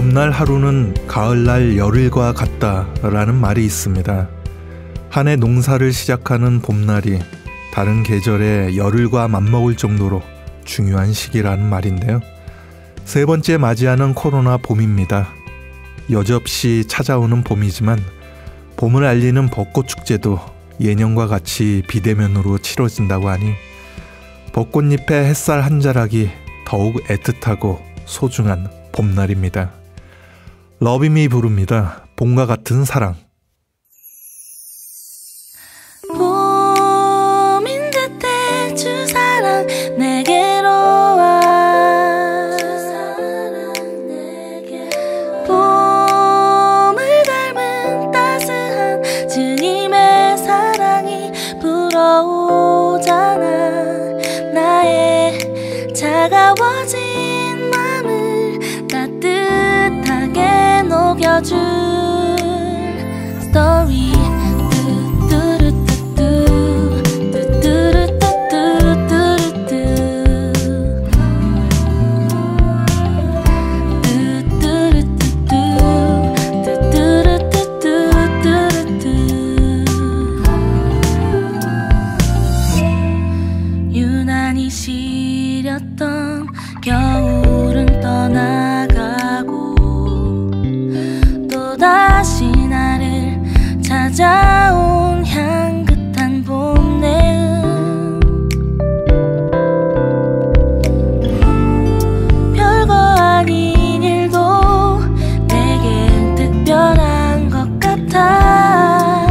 봄날 하루는 가을날 열흘과 같다라는 말이 있습니다. 한 해 농사를 시작하는 봄날이 다른 계절의 열흘과 맞먹을 정도로 중요한 시기라는 말인데요. 세 번째 맞이하는 코로나 봄입니다. 여지없이 찾아오는 봄이지만 봄을 알리는 벚꽃 축제도 예년과 같이 비대면으로 치러진다고 하니 벚꽃잎의 햇살 한 자락이 더욱 애틋하고 소중한 봄날입니다. 러비미 부릅니다. 봄과 같은 사랑. 봄인 듯해 주사랑 내게로 와. 봄을 닮은 따스한 주님의 사랑이 불어오잖아. 나의 차가워진 맘을 따뜻하게 녹여줄 스토리. 유난히 시렸던 겨울은 떠나가고 또다시 나를 찾아온 향긋한 봄 내음. 별거 아닌 일도 내겐 특별한 것 같아.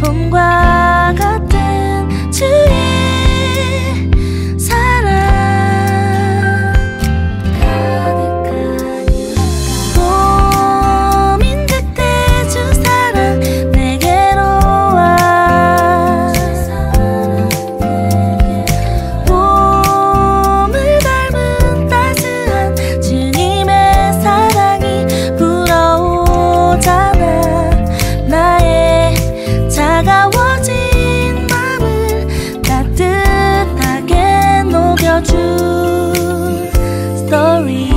봄과 같은 주의 story.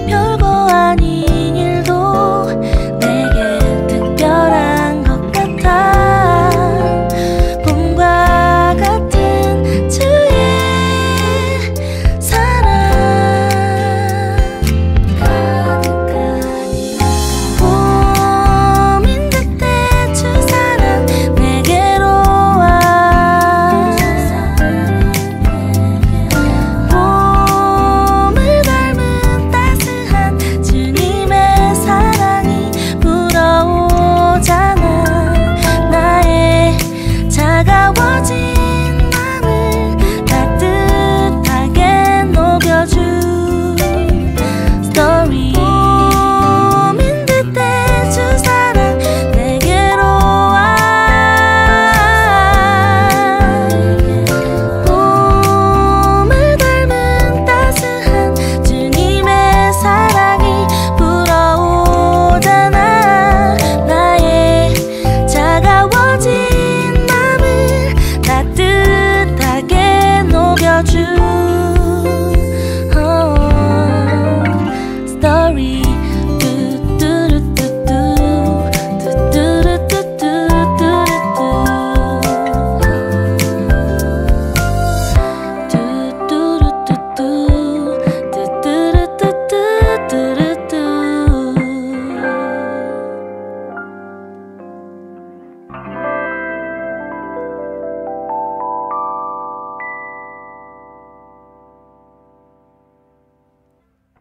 별거 아닌 일도 내게 특별한 것 같아. 봄과 같은 주의 사랑 가득하니. 봄인 듯해 주사랑 내게로 와. 봄을 닮은 따스한 주님의 사랑이 불어오잖아. 나의 차가워진 맘을 따뜻하게 녹여줄 스토리. 봄인 듯해 주사랑 내게로 와. 봄을 닮은 따스한 주님의 사랑이 불어오잖아. 나의 차가워진 맘을 따뜻하게 녹여줄 스토리.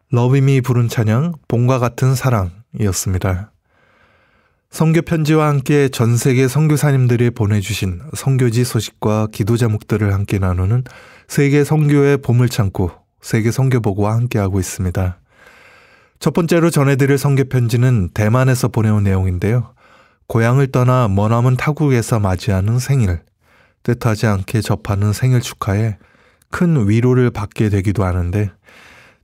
러비미 부른 찬양 봄과 같은 사랑이었습니다. 선교 편지와 함께 전 세계 선교사님들이 보내주신 선교지 소식과 기도 제목들을 함께 나누는 세계 선교의 봄을 참고 세계 선교보고와 함께하고 있습니다. 첫 번째로 전해드릴 선교 편지는 대만에서 보내온 내용인데요. 고향을 떠나 머나먼 타국에서 맞이하는 생일, 뜻하지 않게 접하는 생일 축하에 큰 위로를 받게 되기도 하는데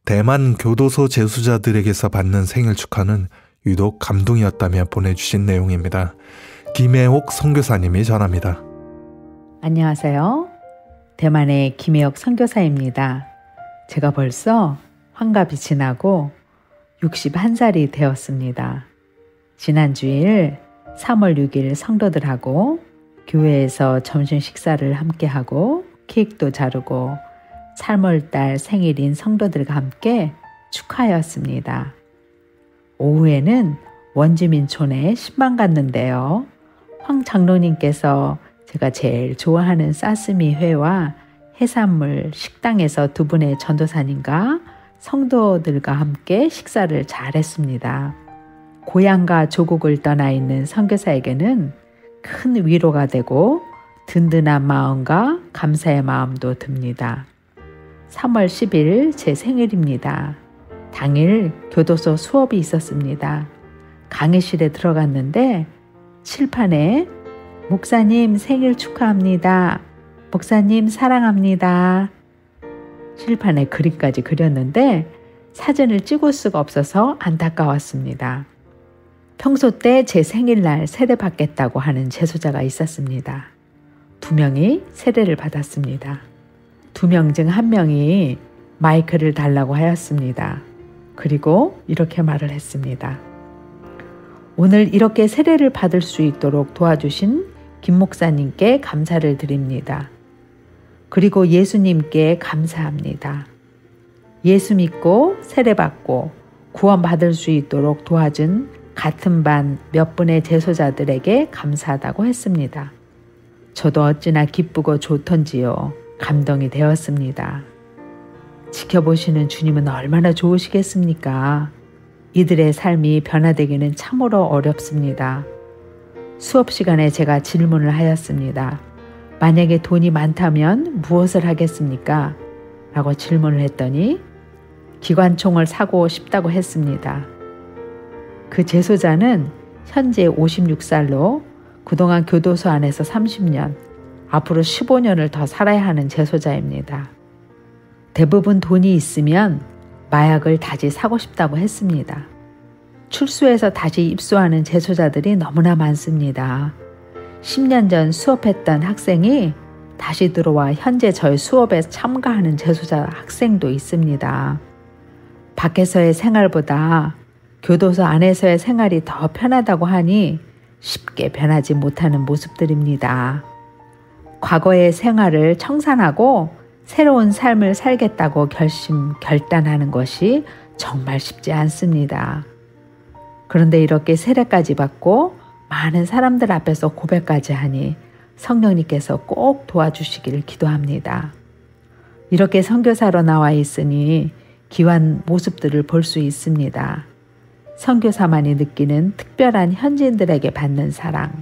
대만 교도소 재수자들에게서 받는 생일 축하는 유독 감동이었다며 보내주신 내용입니다. 김혜옥 선교사님이 전합니다. 안녕하세요. 대만의 김혜옥 선교사입니다. 제가 벌써 환갑이 지나고 61살이 되었습니다. 지난 주일 3월 6일 성도들하고 교회에서 점심 식사를 함께하고 케이크도 자르고 3월달 생일인 성도들과 함께 축하하였습니다. 오후에는 원주민촌에 신방 갔는데요. 황 장로님께서 제가 제일 좋아하는 사스미 회와 해산물 식당에서 두 분의 전도사님과 성도들과 함께 식사를 잘 했습니다. 고향과 조국을 떠나 있는 선교사에게는 큰 위로가 되고 든든한 마음과 감사의 마음도 듭니다. 3월 10일 제 생일입니다. 당일 교도소 수업이 있었습니다. 강의실에 들어갔는데 칠판에 목사님 생일 축하합니다. 목사님 사랑합니다. 칠판에 그림까지 그렸는데 사진을 찍을 수가 없어서 안타까웠습니다. 평소 때 제 생일날 세례 받겠다고 하는 재소자가 있었습니다. 2명이 세례를 받았습니다. 2명 중 1명이 마이크를 달라고 하였습니다. 그리고 이렇게 말을 했습니다. 오늘 이렇게 세례를 받을 수 있도록 도와주신 김 목사님께 감사를 드립니다. 그리고 예수님께 감사합니다. 예수 믿고 세례받고 구원받을 수 있도록 도와준 같은 반 몇 분의 재소자들에게 감사하다고 했습니다. 저도 어찌나 기쁘고 좋던지요. 감동이 되었습니다. 지켜보시는 주님은 얼마나 좋으시겠습니까? 이들의 삶이 변화되기는 참으로 어렵습니다. 수업 시간에 제가 질문을 하였습니다. 만약에 돈이 많다면 무엇을 하겠습니까? 라고 질문을 했더니 기관총을 사고 싶다고 했습니다. 그 재소자는 현재 56살로 그동안 교도소 안에서 30년, 앞으로 15년을 더 살아야 하는 재소자입니다. 대부분 돈이 있으면 마약을 다시 사고 싶다고 했습니다. 출소해서 다시 입소하는 재소자들이 너무나 많습니다. 10년 전 수업했던 학생이 다시 들어와 현재 저희 수업에 참가하는 재소자 학생도 있습니다. 밖에서의 생활보다 교도소 안에서의 생활이 더 편하다고 하니 쉽게 변하지 못하는 모습들입니다. 과거의 생활을 청산하고 새로운 삶을 살겠다고 결단하는 것이 정말 쉽지 않습니다. 그런데 이렇게 세례까지 받고 많은 사람들 앞에서 고백까지 하니 성령님께서 꼭 도와주시기를 기도합니다. 이렇게 선교사로 나와 있으니 귀한 모습들을 볼 수 있습니다. 선교사만이 느끼는 특별한 현지인들에게 받는 사랑,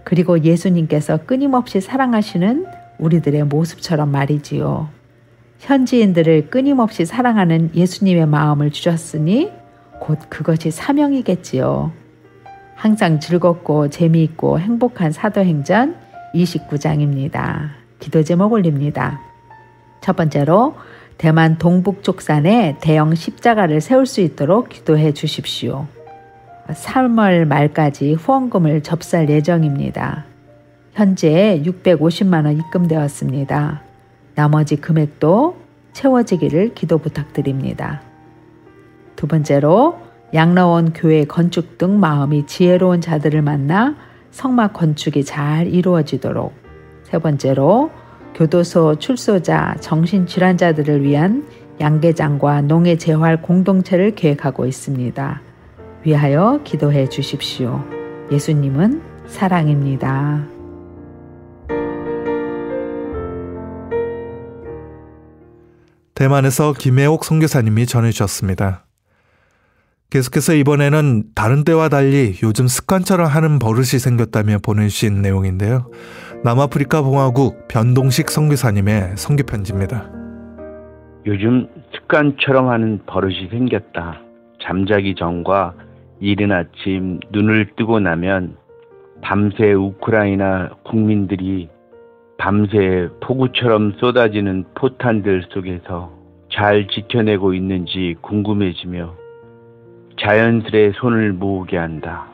그리고 예수님께서 끊임없이 사랑하시는 우리들의 모습처럼 말이지요. 현지인들을 끊임없이 사랑하는 예수님의 마음을 주셨으니 곧 그것이 사명이겠지요. 항상 즐겁고 재미있고 행복한 사도행전 29장입니다. 기도 제목 올립니다. 첫 번째로 대만 동북쪽산에 대형 십자가를 세울 수 있도록 기도해 주십시오. 3월 말까지 후원금을 접수할 예정입니다. 현재 650만 원 입금되었습니다. 나머지 금액도 채워지기를 기도 부탁드립니다. 두 번째로 양로원 교회 건축 등 마음이 지혜로운 자들을 만나 성막 건축이 잘 이루어지도록. 세 번째로 교도소 출소자, 정신질환자들을 위한 양계장과 농해 재활 공동체를 계획하고 있습니다. 위하여 기도해 주십시오. 예수님은 사랑입니다. 대만에서 김혜옥 선교사님이 전해주셨습니다. 계속해서 이번에는 다른 때와 달리 요즘 습관처럼 하는 버릇이 생겼다며 보내주신 내용인데요. 남아프리카 봉화국 변동식 선교사님의 선교편지입니다. 요즘 습관처럼 하는 버릇이 생겼다. 잠자기 전과 이른 아침 눈을 뜨고 나면 밤새 우크라이나 국민들이 밤새 폭우처럼 쏟아지는 포탄들 속에서 잘 지켜내고 있는지 궁금해지며 자연스레 손을 모으게 한다.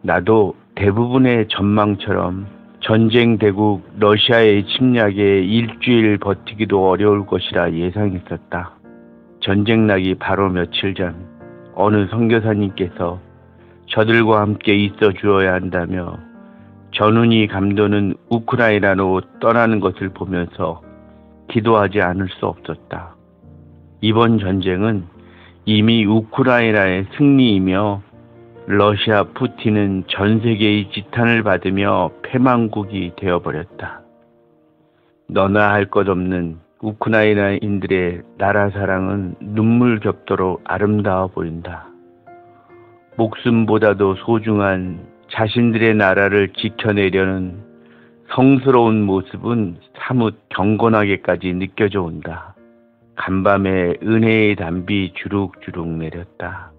나도 대부분의 전망처럼 전쟁 대국 러시아의 침략에 일주일 버티기도 어려울 것이라 예상했었다. 전쟁 나기 바로 며칠 전 어느 선교사님께서 저들과 함께 있어 주어야 한다며 전운이 감도는 우크라이나로 떠나는 것을 보면서 기도하지 않을 수 없었다. 이번 전쟁은 이미 우크라이나의 승리이며 러시아 푸틴은 전 세계의 지탄을 받으며 패망국이 되어버렸다. 너나 할 것 없는 우크라이나인들의 나라 사랑은 눈물 겹도록 아름다워 보인다. 목숨보다도 소중한 자신들의 나라를 지켜내려는 성스러운 모습은 사뭇 경건하게까지 느껴져 온다. 간밤에 은혜의 단비 주룩주룩 내렸다.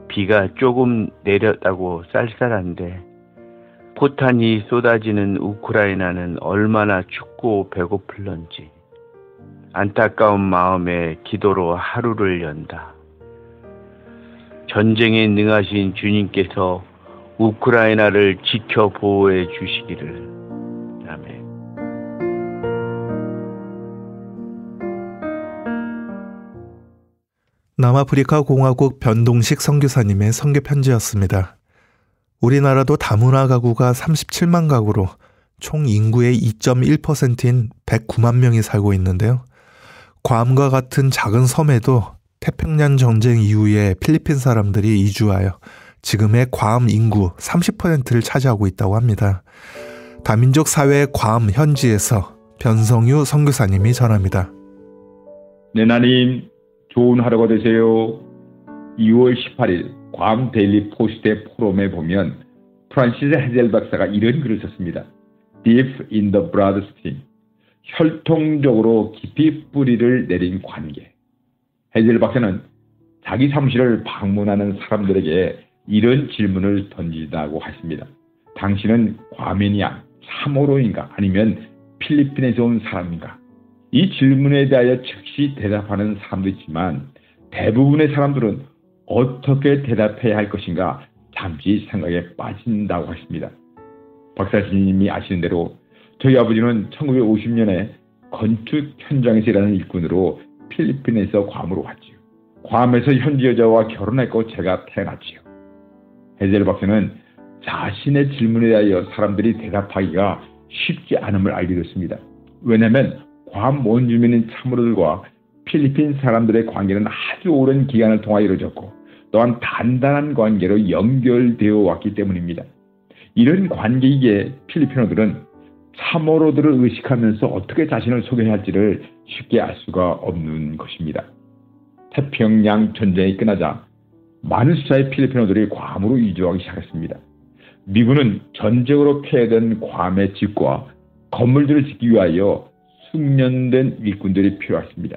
비가 조금 내렸다고 쌀쌀한데 포탄이 쏟아지는 우크라이나는 얼마나 춥고 배고플런지 안타까운 마음에 기도로 하루를 연다. 전쟁에 능하신 주님께서 우크라이나를 지켜 보호해 주시기를. 아멘. 남아프리카 공화국 변동식 선교사님의 선교 편지였습니다. 우리나라도 다문화 가구가 37만 가구로 총 인구의 2.1%인 109만 명이 살고 있는데요. 괌과 같은 작은 섬에도 태평양 전쟁 이후에 필리핀 사람들이 이주하여 지금의 괌 인구 30%를 차지하고 있다고 합니다. 다민족 사회 괌 현지에서 변성유 선교사님이 전합니다. 네나님, 좋은 하루가 되세요. 2월 18일 괌 데일리 포스트의 포럼에 보면 프란시스 헤젤 박사가 이런 글을 썼습니다. Deep in the bloodstream. 혈통적으로 깊이 뿌리를 내린 관계. 헤젤 박사는 자기 사무실을 방문하는 사람들에게 이런 질문을 던지다고 했습니다. 당신은 괌인이야? 사모로인가? 아니면 필리핀에서 온 사람인가? 이 질문에 대하여 즉시 대답하는 사람도 있지만 대부분의 사람들은 어떻게 대답해야 할 것인가 잠시 생각에 빠진다고 했습니다. 박사님이 아시는 대로 저희 아버지는 1950년에 건축 현장에서 일하는 일꾼으로 필리핀에서 괌으로 왔지요. 괌에서 현지 여자와 결혼했고 제가 태어났지요. 헤젤 박사는 자신의 질문에 대하여 사람들이 대답하기가 쉽지 않음을 알게 됐습니다. 왜냐하면 괌 원주민인 참으로들과 필리핀 사람들의 관계는 아주 오랜 기간을 통하여 이루어졌고 또한 단단한 관계로 연결되어 왔기 때문입니다. 이런 관계이기에 필리핀어들은 참어로들을 의식하면서 어떻게 자신을 소개해야 할지를 쉽게 알 수가 없는 것입니다. 태평양 전쟁이 끝나자 많은 숫자의 필리핀어들이 괌으로 이주하기 시작했습니다. 미군은 전쟁으로 폐해된 괌의 집과 건물들을 짓기 위하여 숙련된 일꾼들이 필요했습니다.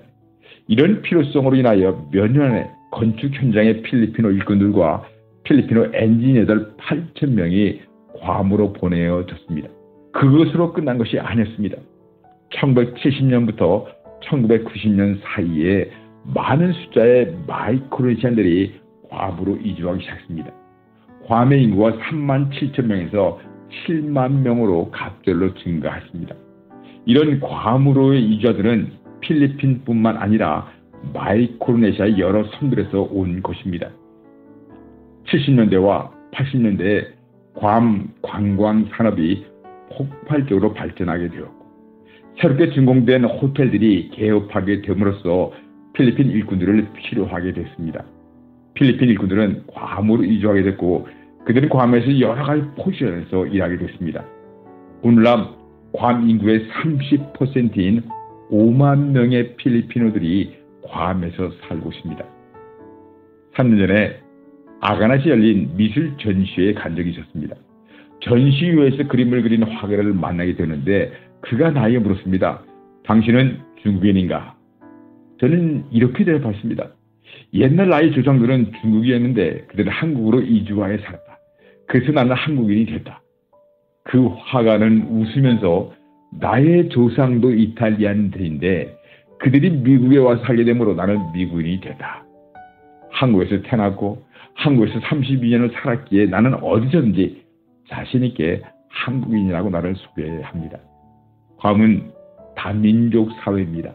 이런 필요성으로 인하여 몇 년 안에 건축 현장의 필리핀어 일꾼들과 필리핀어 엔지니어들 8,000명이 괌으로 보내어졌습니다. 그것으로 끝난 것이 아니었습니다. 1970년부터 1990년 사이에 많은 숫자의 마이크로네시안들이 괌으로 이주하기 시작했습니다. 괌의 인구가 3만 7천 명에서 7만 명으로 갑절로 증가했습니다. 이런 괌으로의 이주자들은 필리핀뿐만 아니라 마이크로네시아의 여러 섬들에서 온 것입니다. 70년대와 80년대에 괌 관광 산업이 폭발적으로 발전하게 되었고 새롭게 준공된 호텔들이 개업하게 됨으로써 필리핀 일꾼들을 필요하게 됐습니다. 필리핀 일꾼들은 괌으로 이주하게 됐고 그들은 괌에서 여러 가지 포지션에서 일하게 됐습니다. 오늘날 괌 인구의 30%인 5만 명의 필리핀어들이 괌에서 살고 있습니다. 3년 전에 아가나시에 열린 미술 전시회에 간 적이 있었습니다. 전시회에서 그림을 그린 화가를 만나게 되는데 그가 나에게 물었습니다. 당신은 중국인인가? 저는 이렇게 대답했습니다. 옛날 나의 조상들은 중국이었는데 그들은 한국으로 이주하여 살았다. 그래서 나는 한국인이 됐다. 그 화가는 웃으면서 나의 조상도 이탈리아인들인데 그들이 미국에 와서 살게 되므로 나는 미국인이 되다. 한국에서 태어났고 한국에서 32년을 살았기에 나는 어디서든지 자신 있게 한국인이라고 나를 소개합니다. 괌은 다민족 사회입니다.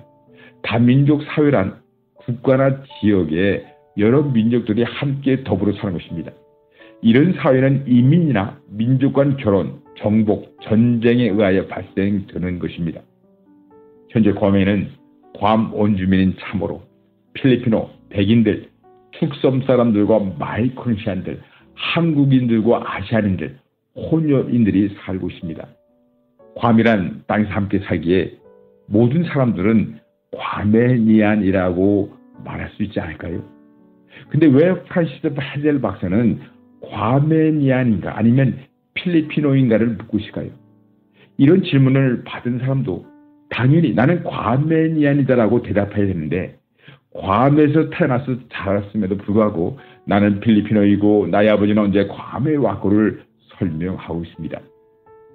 다민족 사회란 국가나 지역에 여러 민족들이 함께 더불어 사는 것입니다. 이런 사회는 이민이나 민족 간 결혼, 정복, 전쟁에 의하여 발생되는 것입니다. 현재 괌에는 괌 원주민인 참으로 필리핀어, 백인들, 축섬 사람들과 마이크로네시안들, 한국인들과 아시아인들, 혼혈인들이 살고 있습니다. 괌이란 땅에서 함께 살기에 모든 사람들은 괌에니안이라고 말할 수 있지 않을까요? 근데 왜 프란시스 헤젤 박사는 괌에니안인가 아니면 필리핀어인가를 묻고 있을까요? 이런 질문을 받은 사람도 당연히 나는 괌에니안이다라고 대답해야 되는데 괌에서 태어나서 자랐음에도 불구하고 나는 필리핀어이고 나의 아버지는 언제 괌에 왔고를 설명하고 있습니다.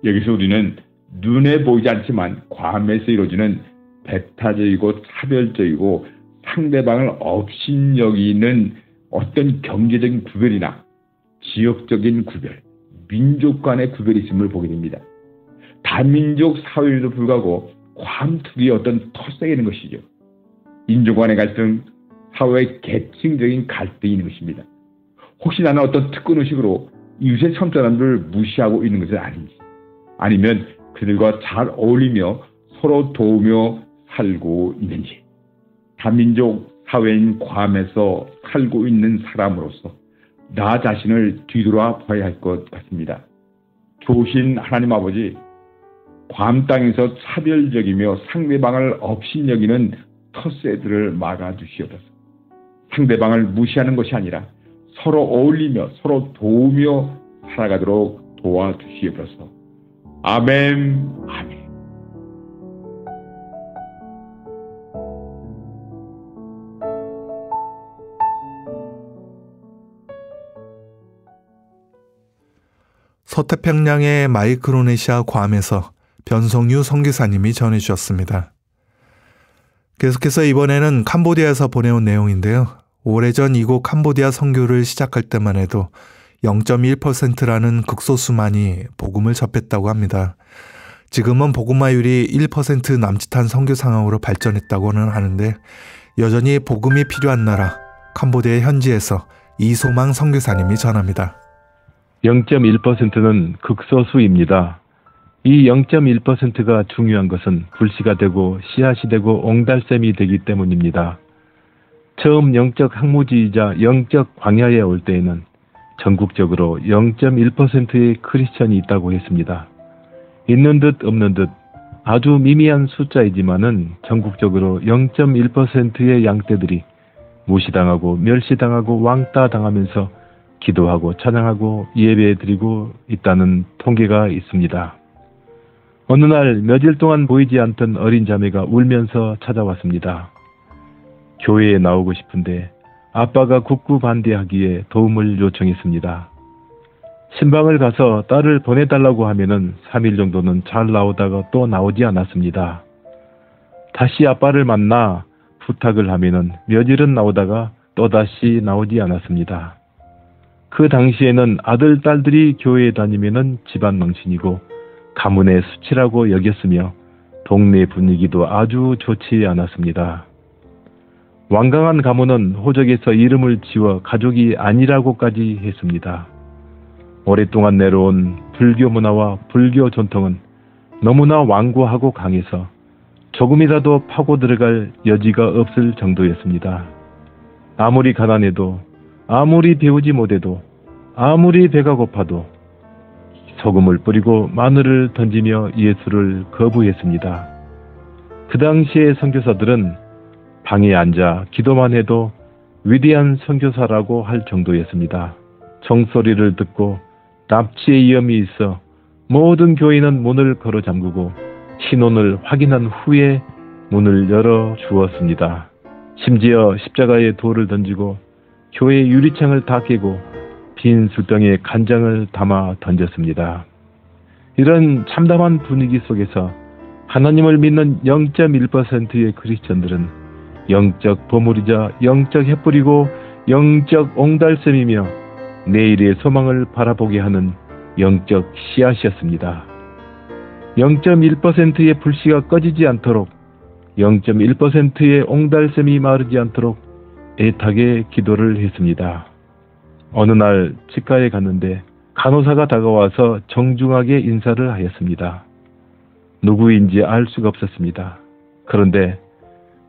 여기서 우리는 눈에 보이지 않지만 괌에서 이루어지는 배타적이고 차별적이고 상대방을 업신여기는 어떤 경제적인 구별이나 지역적인 구별, 민족 간의 구별이 있음을 보게 됩니다. 다민족 사회에도 불구하고 괌 특유의 어떤 특성이 있는 것이죠. 인종 간의 갈등, 사회의 계층적인 갈등이 있는 것입니다. 혹시 나는 어떤 특권 의식으로 이웃의 섬 사람들을 무시하고 있는 것은 아닌지, 아니면 그들과 잘 어울리며 서로 도우며 살고 있는지, 다민족 사회인 괌에서 살고 있는 사람으로서 나 자신을 뒤돌아봐야 할 것 같습니다. 좋으신 하나님 아버지, 괌 땅에서 차별적이며 상대방을 업신여기는 텃세들을 막아주시옵소서. 상대방을 무시하는 것이 아니라 서로 어울리며 서로 도우며 살아가도록 도와주시옵소서. 아멘. 아멘. 서태평양의 마이크로네시아 괌에서 변성유 선교사님이 전해주셨습니다. 계속해서 이번에는 캄보디아에서 보내온 내용인데요. 오래전 이곳 캄보디아 선교를 시작할 때만 해도 0.1%라는 극소수만이 복음을 접했다고 합니다. 지금은 복음화율이 1% 남짓한 선교 상황으로 발전했다고는 하는데 여전히 복음이 필요한 나라 캄보디아 현지에서 이소망 선교사님이 전합니다. 0.1%는 극소수입니다. 이 0.1%가 중요한 것은 불씨가 되고 씨앗이 되고 옹달샘이 되기 때문입니다. 처음 영적 항무지이자 영적 광야에 올 때에는 전국적으로 0.1%의 크리스천이 있다고 했습니다. 있는 듯 없는 듯 아주 미미한 숫자이지만은 전국적으로 0.1%의 양떼들이 무시당하고 멸시당하고 왕따당하면서 기도하고 찬양하고 예배드리고 있다는 통계가 있습니다. 어느 날 며칠 동안 보이지 않던 어린 자매가 울면서 찾아왔습니다. 교회에 나오고 싶은데 아빠가 굳고 반대하기에 도움을 요청했습니다. 신방을 가서 딸을 보내달라고 하면은 3일 정도는 잘 나오다가 또 나오지 않았습니다. 다시 아빠를 만나 부탁을 하면은 며칠은 나오다가 또다시 나오지 않았습니다. 그 당시에는 아들, 딸들이 교회에 다니면은 집안 망신이고 가문의 수치라고 여겼으며 동네 분위기도 아주 좋지 않았습니다. 완강한 가문은 호적에서 이름을 지워 가족이 아니라고까지 했습니다. 오랫동안 내려온 불교 문화와 불교 전통은 너무나 완고하고 강해서 조금이라도 파고 들어갈 여지가 없을 정도였습니다. 아무리 가난해도 아무리 배우지 못해도 아무리 배가 고파도 소금을 뿌리고 마늘을 던지며 예수를 거부했습니다. 그 당시의 선교사들은 방에 앉아 기도만 해도 위대한 선교사라고 할 정도였습니다. 종소리를 듣고 납치의 위험이 있어 모든 교인은 문을 걸어 잠그고 신원을 확인한 후에 문을 열어 주었습니다. 심지어 십자가에 돌을 던지고 교회 유리창을 다 깨고 빈 술병에 간장을 담아 던졌습니다. 이런 참담한 분위기 속에서 하나님을 믿는 0.1%의 크리스천들은 영적 보물이자 영적 햇불이고 영적 옹달샘이며 내일의 소망을 바라보게 하는 영적 씨앗이었습니다. 0.1%의 불씨가 꺼지지 않도록 0.1%의 옹달샘이 마르지 않도록 애타게 기도를 했습니다. 어느 날 치과에 갔는데 간호사가 다가와서 정중하게 인사를 하였습니다. 누구인지 알 수가 없었습니다. 그런데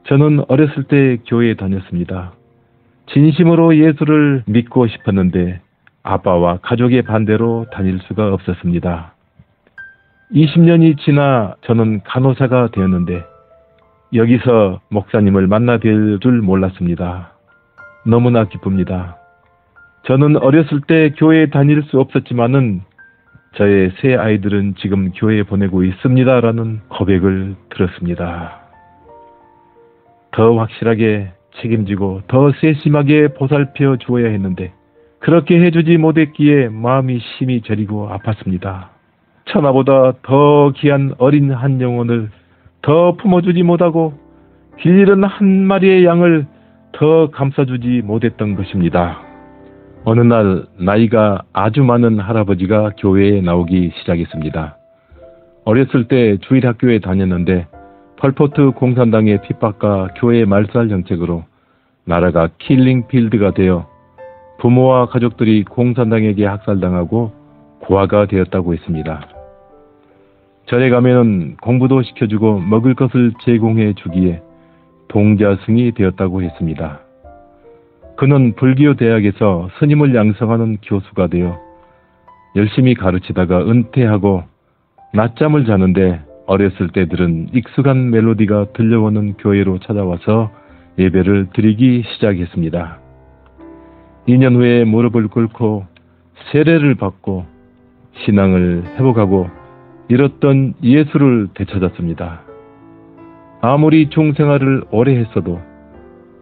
저는 어렸을 때 교회에 다녔습니다. 진심으로 예수를 믿고 싶었는데 아빠와 가족의 반대로 다닐 수가 없었습니다. 20년이 지나 저는 간호사가 되었는데 여기서 목사님을 만나 뵐 줄 몰랐습니다. 너무나 기쁩니다. 저는 어렸을 때 교회에 다닐 수 없었지만은 저의 세 아이들은 지금 교회에 보내고 있습니다라는 고백을 들었습니다. 더 확실하게 책임지고 더 세심하게 보살펴 주어야 했는데 그렇게 해주지 못했기에 마음이 심히 저리고 아팠습니다. 천하보다 더 귀한 어린 한 영혼을 더 품어주지 못하고 길 잃은 한 마리의 양을 더 감싸주지 못했던 것입니다. 어느 날 나이가 아주 많은 할아버지가 교회에 나오기 시작했습니다. 어렸을 때 주일학교에 다녔는데 펄포트 공산당의 핍박과 교회 말살 정책으로 나라가 킬링필드가 되어 부모와 가족들이 공산당에게 학살당하고 고아가 되었다고 했습니다. 절에 가면은 공부도 시켜주고 먹을 것을 제공해 주기에 동자승이 되었다고 했습니다. 그는 불교 대학에서 스님을 양성하는 교수가 되어 열심히 가르치다가 은퇴하고 낮잠을 자는데 어렸을 때 들은 익숙한 멜로디가 들려오는 교회로 찾아와서 예배를 드리기 시작했습니다. 2년 후에 무릎을 꿇고 세례를 받고 신앙을 회복하고 잃었던 예수를 되찾았습니다. 아무리 중생활을 오래 했어도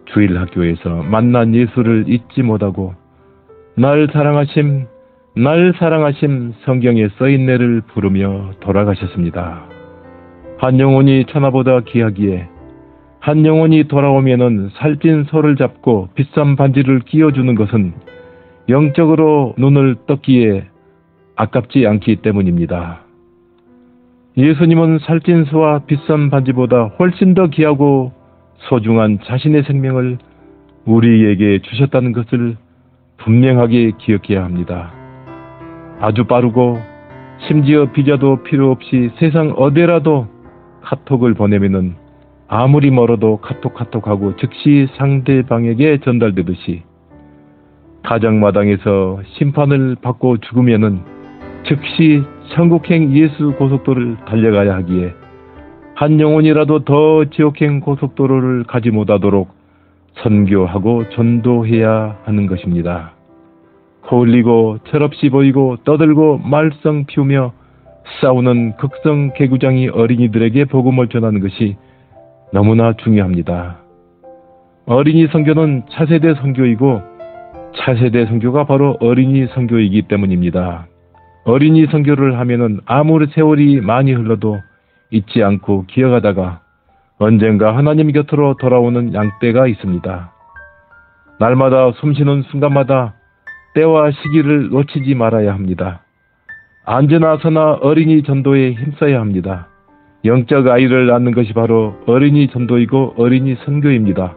주일 학교에서 만난 예수를 잊지 못하고 날 사랑하심 성경에 써있네를 부르며 돌아가셨습니다. 한 영혼이 천하보다 귀하기에 한 영혼이 돌아오면은 살찐 소를 잡고 비싼 반지를 끼워주는 것은 영적으로 눈을 떴기에 아깝지 않기 때문입니다. 예수님은 살찐 소와 비싼 반지보다 훨씬 더 귀하고 소중한 자신의 생명을 우리에게 주셨다는 것을 분명하게 기억해야 합니다. 아주 빠르고 심지어 비자도 필요 없이 세상 어디라도 카톡을 보내면은 아무리 멀어도 카톡하고 즉시 상대방에게 전달되듯이 가장마당에서 심판을 받고 죽으면은 즉시 천국행 예수 고속도로를 달려가야 하기에 한 영혼이라도 더 지옥행 고속도로를 가지 못하도록 선교하고 전도해야 하는 것입니다. 코 흘리고 철없이 보이고 떠들고 말썽 피우며 싸우는 극성 개구장이 어린이들에게 복음을 전하는 것이 너무나 중요합니다. 어린이 선교는 차세대 선교이고 차세대 선교가 바로 어린이 선교이기 때문입니다. 어린이 선교를 하면은 아무리 세월이 많이 흘러도 잊지 않고 기억하다가 언젠가 하나님 곁으로 돌아오는 양떼가 있습니다. 날마다 숨쉬는 순간마다 때와 시기를 놓치지 말아야 합니다. 언제나서나 어린이 전도에 힘써야 합니다. 영적 아이를 낳는 것이 바로 어린이 전도이고 어린이 선교입니다.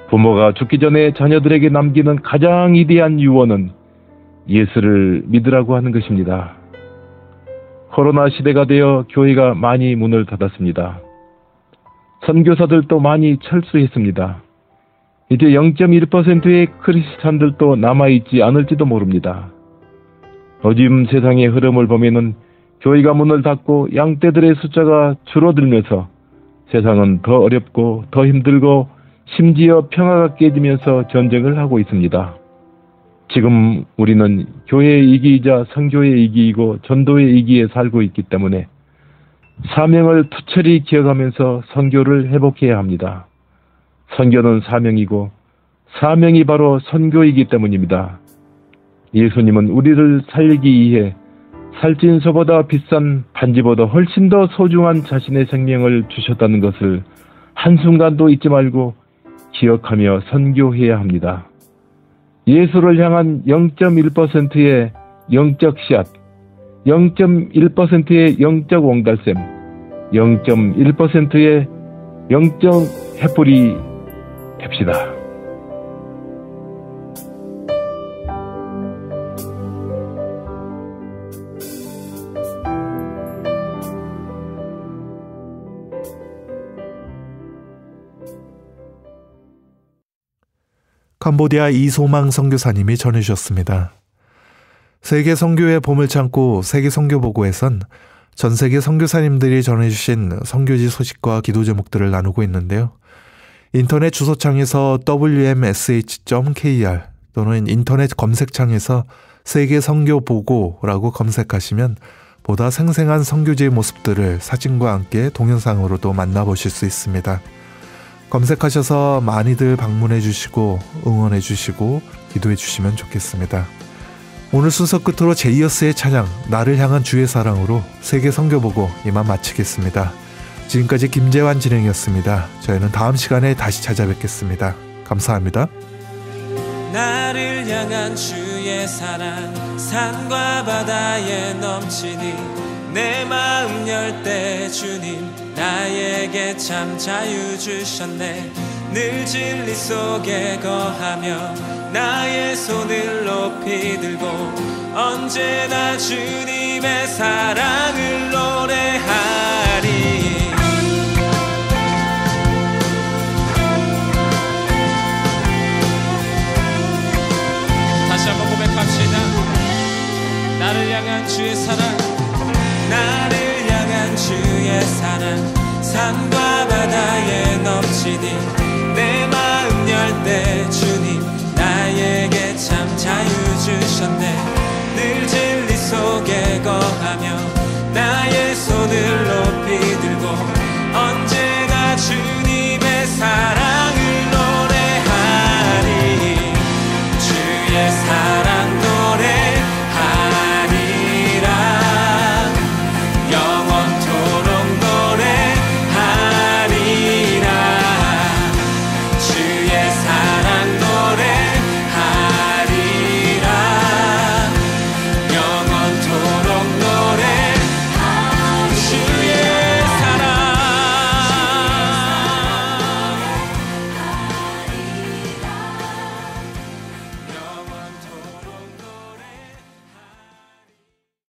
부모가 죽기 전에 자녀들에게 남기는 가장 위대한 유언은 예수를 믿으라고 하는 것입니다. 코로나 시대가 되어 교회가 많이 문을 닫았습니다. 선교사들도 많이 철수했습니다. 이제 0.1%의 크리스찬들도 남아있지 않을지도 모릅니다. 요즘 세상의 흐름을 보면은 교회가 문을 닫고 양떼들의 숫자가 줄어들면서 세상은 더 어렵고 더 힘들고 심지어 평화가 깨지면서 전쟁을 하고 있습니다. 지금 우리는 교회의 이기이자 선교의 이기이고 전도의 이기에 살고 있기 때문에 사명을 투철히 기억하면서 선교를 회복해야 합니다. 선교는 사명이고 사명이 바로 선교이기 때문입니다. 예수님은 우리를 살리기 위해 살찐소보다 비싼 반지보다 훨씬 더 소중한 자신의 생명을 주셨다는 것을 한순간도 잊지 말고 기억하며 선교해야 합니다. 예수를 향한 0.1%의 영적 씨앗, 0.1%의 영적 옹달샘, 0.1%의 영적 햇불이 됩시다. 캄보디아 이소망 선교사님이 전해주셨습니다. 세계 선교의 봄을 참고 세계 선교보고에선 전 세계 선교사님들이 전해주신 선교지 소식과 기도 제목들을 나누고 있는데요. 인터넷 주소창에서 wmsh.kr 또는 인터넷 검색창에서 세계 선교보고라고 검색하시면 보다 생생한 선교지의 모습들을 사진과 함께 동영상으로도 만나보실 수 있습니다. 검색하셔서 많이들 방문해 주시고 응원해 주시고 기도해 주시면 좋겠습니다. 오늘 순서 끝으로 제이어스의 찬양 나를 향한 주의 사랑으로 세계 선교보고 이만 마치겠습니다. 지금까지 김재환 진행이었습니다. 저희는 다음 시간에 다시 찾아뵙겠습니다. 감사합니다. 나를 향한 주의 사랑 산과 바다에 넘치니 내 마음 열 때 주님 나에게 참 자유 주셨네. 늘 진리 속에 거하며 나의 손을 높이 들고 언제나 주님의 사랑을 노래하리. 다시 한번 고백합시다. 나를 향한 주의 사랑, 나를 향한 주의 사랑 산과 바다에 넘치니 내 마음 열 때 주님 나에게 참 자유 주셨네. 늘